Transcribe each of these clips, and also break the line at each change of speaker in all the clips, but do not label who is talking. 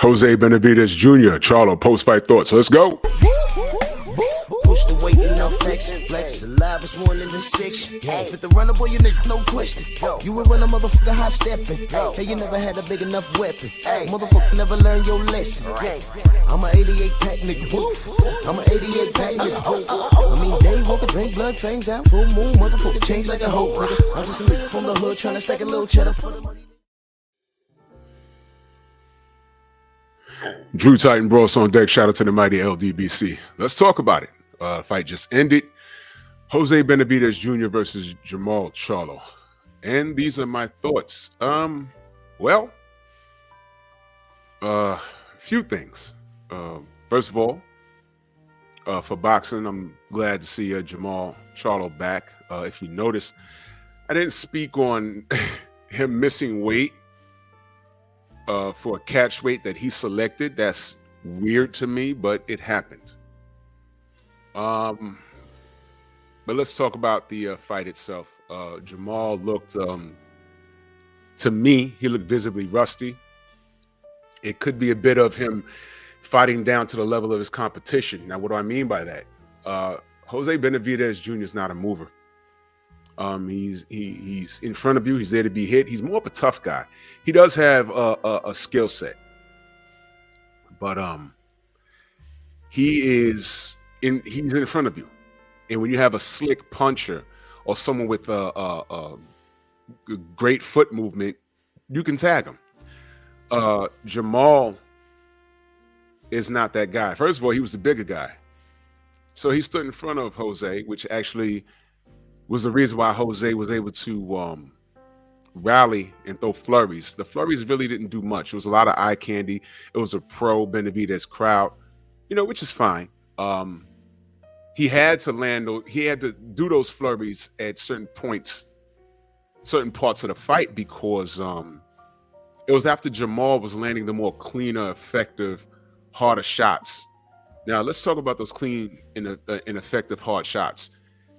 Jose Benavidez Jr., Charlo, post-fight thoughts. Let's go.
Push the weight and no flex. Flex alive is one in the six. Fit the runner, boy, you nigga, no question. You would run a motherfucker high stepping. Hey, you never had a big enough weapon. Motherfucker never learned your lesson. I'm an 88 pack nigga. I'm an 88 pack nigga. I mean, day walker, drink blood, trains out, full moon, motherfucker change like a hoe, nigga. I'm just a nigga from the hood trying to stack a little cheddar for the money.
Drew Titan Bros on deck. Shout out to the mighty LDBC. Let's talk about it. Fight just ended. Jose Benavidez Jr. versus Jamal Charlo. And these are my thoughts. Well, a few things. First of all, for boxing, I'm glad to see Jamal Charlo back. If you notice, I didn't speak on him missing weight for a catch weight that he selected. That's weird to me, but it happened. But let's talk about the fight itself. Jamal looked, to me, he looked visibly rusty. It could be a bit of him fighting down to the level of his competition. Now, what do I mean by that? Jose Benavidez Jr. is not a mover. He's in front of you. He's there to be hit. He's more of a tough guy. He does have a skill set, but he's in front of you. And when you have a slick puncher or someone with a great foot movement, you can tag him. Jamal is not that guy. First of all, he was a bigger guy. So he stood in front of Jose, which actually was the reason why Jose was able to rally and throw flurries. The flurries really didn't do much. It was a lot of eye candy. It was a pro Benavidez crowd, which is fine. He had to do those flurries at certain points, certain parts of the fight, because it was after Jamal was landing the more cleaner, effective, harder shots. Now let's talk about those clean and effective hard shots.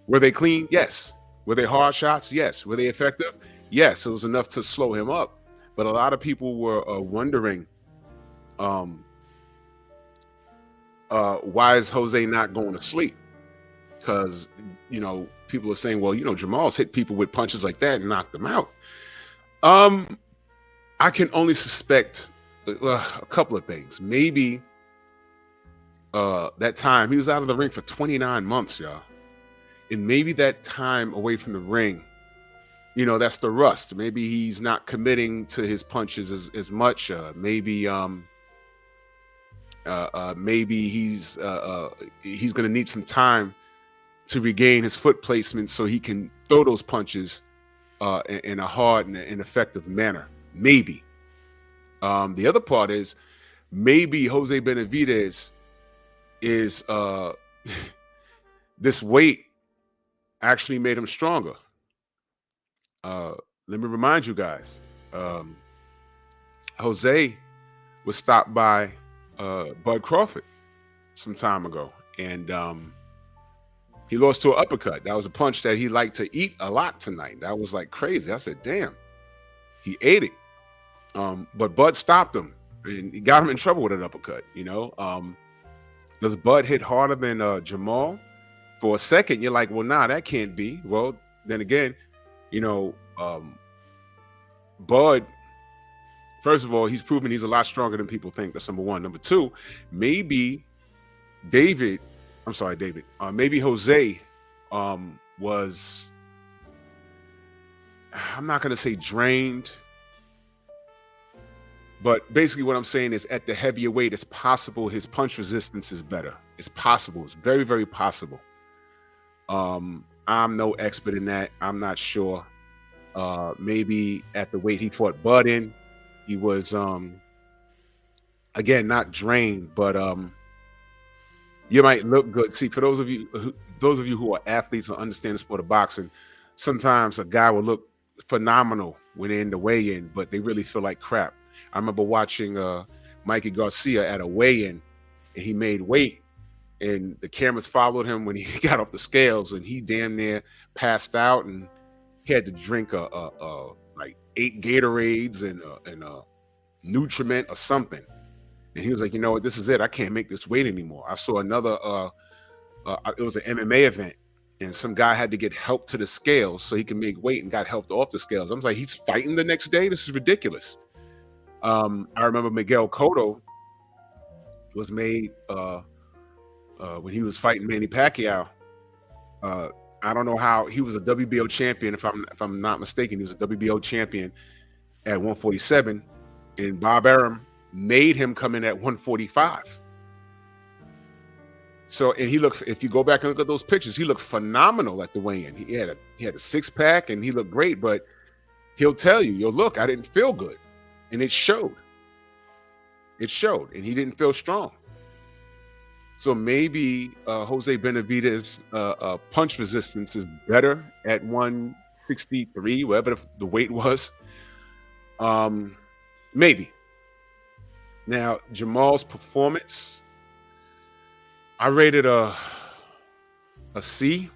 Were they clean? Yes. Were they hard shots? Yes. Were they effective? Yes. It was enough to slow him up. But a lot of people were wondering, why is Jose not going to sleep? Because, people are saying, well, Jamal's hit people with punches like that and knocked them out. I can only suspect a couple of things. Maybe that time, he was out of the ring for 29 months, y'all. And maybe that time away from the ring, that's the rust. Maybe he's not committing to his punches as much. Maybe he's going to need some time to regain his foot placement so he can throw those punches in a hard and effective manner. Maybe. The other part is maybe Jose Benavidez is this weight actually made him stronger. Let me remind you guys, Jose was stopped by Bud Crawford some time ago, and he lost to an uppercut. That was a punch that he liked to eat a lot tonight. That was like crazy. I said, damn, he ate it. But Bud stopped him, and he got him in trouble with an uppercut. Does Bud hit harder than Jamal? For a second, you're like, well, nah, that can't be. Well, then again, Bud, first of all, he's proven he's a lot stronger than people think. That's number one. Number two, maybe maybe Jose was, I'm not going to say drained, but basically what I'm saying is at the heavier weight, it's possible his punch resistance is better. It's possible. It's very, very possible. I'm no expert in that. I'm not sure. Maybe at the weight he fought Bud in, he was again not drained, but you might look good. See, for those of you who are athletes or understand the sport of boxing, sometimes a guy will look phenomenal when they're in the weigh-in, but they really feel like crap. I remember watching Mikey Garcia at a weigh-in, and he made weight, and the cameras followed him when he got off the scales, and he damn near passed out, and he had to drink like 8 Gatorades and a Nutriment or something. And he was like, you know what, this is it. I can't make this weight anymore. I saw another, it was an MMA event, and some guy had to get help to the scales so he can make weight and got helped off the scales. I was like, he's fighting the next day? This is ridiculous. I remember Miguel Cotto was made when he was fighting Manny Pacquiao. I don't know how he was a WBO champion. If I'm not mistaken, he was a WBO champion at 147, and Bob Arum made him come in at 145. So, and he looked, if you go back and look at those pictures, he looked phenomenal at the weigh-in. He had a six-pack and he looked great, but he'll tell you, yo, look, I didn't feel good. And it showed. It showed, and he didn't feel strong. So maybe Jose Benavidez' punch resistance is better at 163, whatever the weight was. Maybe. Now, Jamal's performance, I rated a C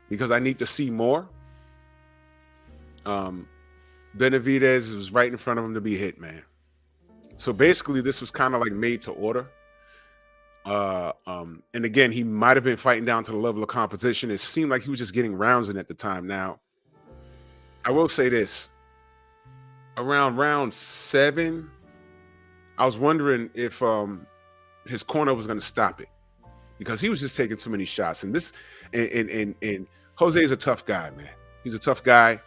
because I need to see more. Benavidez was right in front of him to be hit, man. So basically, this was kind of like made to order. And again, he might have been fighting down to the level of competition. It seemed like he was just getting rounds in at the time. Now, I will say this. Around round 7, I was wondering if his corner was going to stop it, because he was just taking too many shots. And this, and Jose is a tough guy, man. He's a tough guy,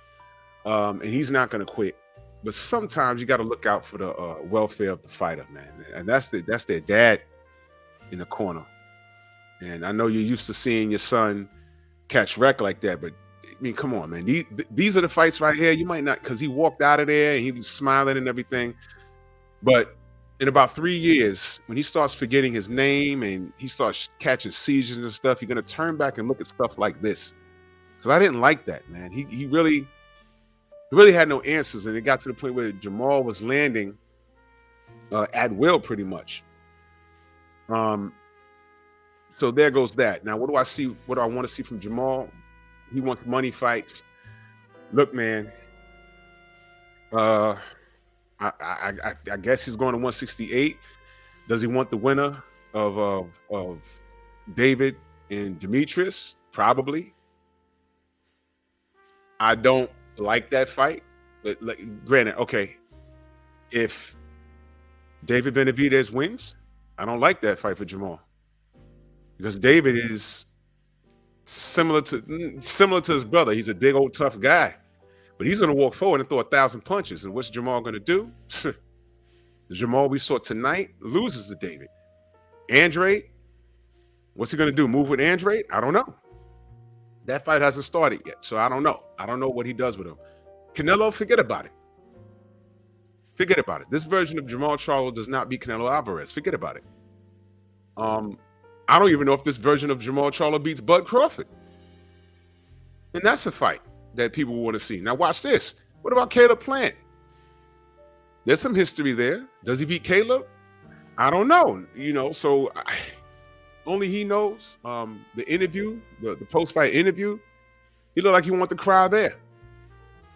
and he's not going to quit. But sometimes you got to look out for the welfare of the fighter, man. And that's their dad in the corner. And I know you're used to seeing your son catch wreck like that, but I mean, come on, man. These are the fights right here. You might not, because he walked out of there and he was smiling and everything. But in about 3 years, when he starts forgetting his name and he starts catching seizures and stuff, you're going to turn back and look at stuff like this. Because I didn't like that, man. He really had no answers. And it got to the point where Jamal was landing at will pretty much. So there goes that. Now, what do I see? What do I want to see from Jamal? He wants money fights. Look, man, I guess he's going to 168. Does he want the winner of David and Demetrius? Probably. I don't like that fight. But granted, okay, if David Benavidez wins, I don't like that fight for Jamal, because David is similar to his brother. He's a big old tough guy, but he's going to walk forward and throw 1,000 punches. And what's Jamal going to do? The Jamal we saw tonight loses to David. Andre, what's he going to do? Move with Andre? I don't know. That fight hasn't started yet, so I don't know. I don't know what he does with him. Canelo, forget about it. Forget about it. This version of Jamal Charlo does not beat Canelo Alvarez. Forget about it. I don't even know if this version of Jamal Charlo beats Bud Crawford. And that's a fight that people want to see. Now watch this. What about Caleb Plant? There's some history there. Does he beat Caleb? I don't know. So only he knows. The interview, the post-fight interview, he looked like he wanted to cry there.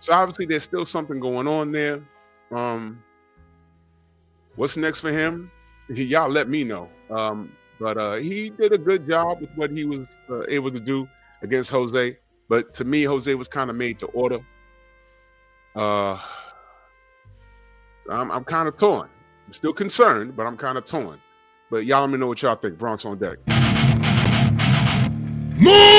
So obviously there's still something going on there. What's next for him? Y'all let me know. But he did a good job with what he was able to do against Jose. But to me, Jose was kind of made to order. I'm kind of torn. I'm still concerned, but I'm kind of torn. But y'all let me know what y'all think. Bronx on deck.
Move!